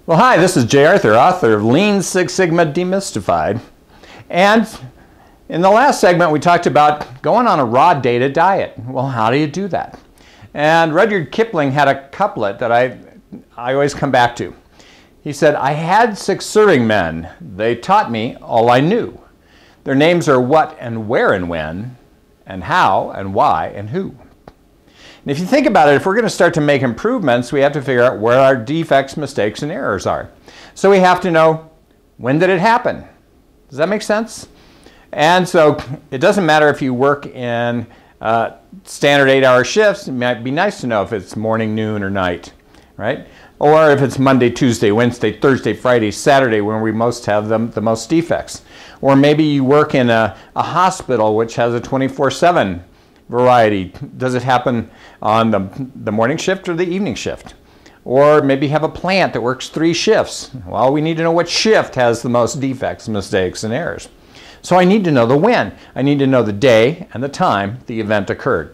Well, hi, this is J. Arthur, author of Lean Six Sigma Demystified. And in the last segment, we talked about going on a raw data diet. Well, how do you do that? And Rudyard Kipling had a couplet that I always come back to. He said, "I had 6 serving men. They taught me all I knew. Their names are what and where and when, and how and why and who." And if you think about it, if we're going to start to make improvements, we have to figure out where our defects, mistakes, and errors are. So we have to know, when did it happen? Does that make sense? And so it doesn't matter if you work in standard 8-hour shifts. It might be nice to know if it's morning, noon, or night, right? Or if it's Monday, Tuesday, Wednesday, Thursday, Friday, Saturday, when we most have the most defects. Or maybe you work in a hospital which has a 24/7 variety. Does it happen on the morning shift or the evening shift? Or maybe you have a plant that works 3 shifts. Well, we need to know what shift has the most defects, mistakes, and errors. So I need to know the when. I need to know the day and the time the event occurred.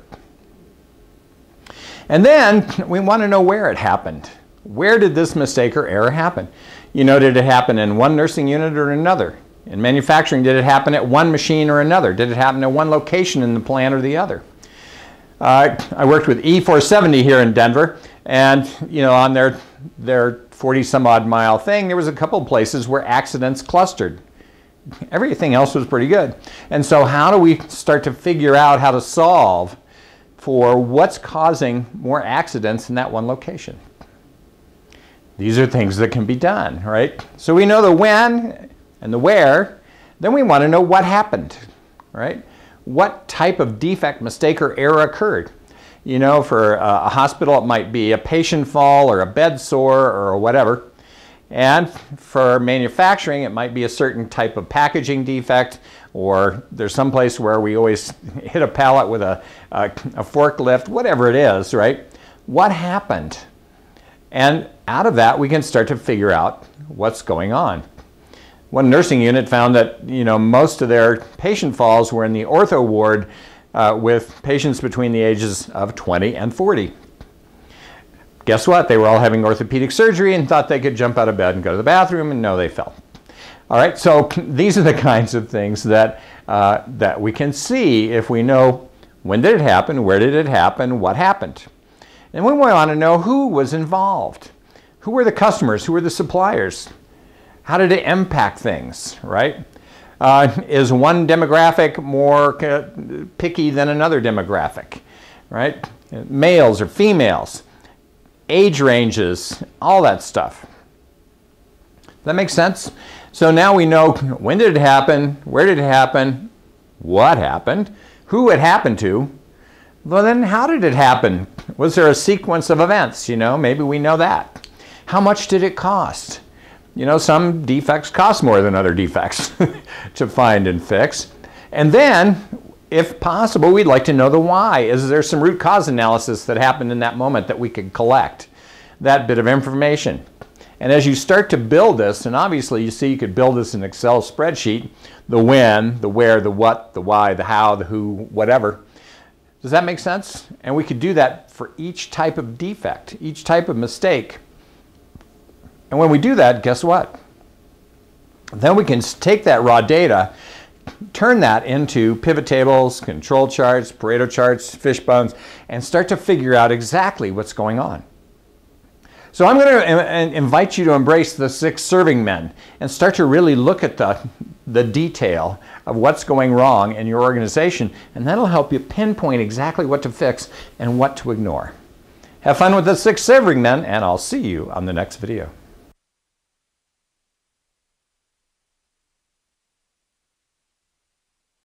And then we want to know where it happened. Where did this mistake or error happen? You know, did it happen in one nursing unit or another? In manufacturing, did it happen at one machine or another? Did it happen at one location in the plant or the other? I worked with E470 here in Denver, and you know, on their 40-some-odd mile thing, there was a couple of places where accidents clustered. Everything else was pretty good. And so how do we start to figure out how to solve for what's causing more accidents in that one location? These are things that can be done, right? So we know the when and the where. Then we want to know what happened, right? What type of defect, mistake, or error occurred? You know, for a hospital, it might be a patient fall or a bed sore or whatever. And for manufacturing, it might be a certain type of packaging defect, or there's some place where we always hit a pallet with a forklift, whatever it is, right? What happened? And out of that, we can start to figure out what's going on. One nursing unit found that, you know, most of their patient falls were in the ortho ward with patients between the ages of 20 and 40. Guess what? They were all having orthopedic surgery and thought they could jump out of bed and go to the bathroom, and no, they fell. All right, so these are the kinds of things that, that we can see if we know when did it happen, where did it happen, what happened. And we want to know who was involved. Who were the customers? Who were the suppliers? How did it impact things, right? Is one demographic more picky than another demographic, right? Males or females, age ranges, all that stuff. Does that make sense? So now we know when did it happen, where did it happen, what happened, who it happened to. Well, then how did it happen? Was there a sequence of events? You know, maybe we know that. How much did it cost? You know, some defects cost more than other defects to find and fix. And then, if possible, we'd like to know the why. Is there some root cause analysis that happened in that moment that we could collect? That bit of information. And as you start to build this, and obviously you see you could build this in an Excel spreadsheet, the when, the where, the what, the why, the how, the who, whatever. Does that make sense? And we could do that for each type of defect, each type of mistake. And when we do that, guess what? Then we can take that raw data, turn that into pivot tables, control charts, Pareto charts, fishbones, and start to figure out exactly what's going on. So I'm going to invite you to embrace the 6 serving men and start to really look at the detail of what's going wrong in your organization, and that'll help you pinpoint exactly what to fix and what to ignore. Have fun with the 6 serving men, and I'll see you on the next video.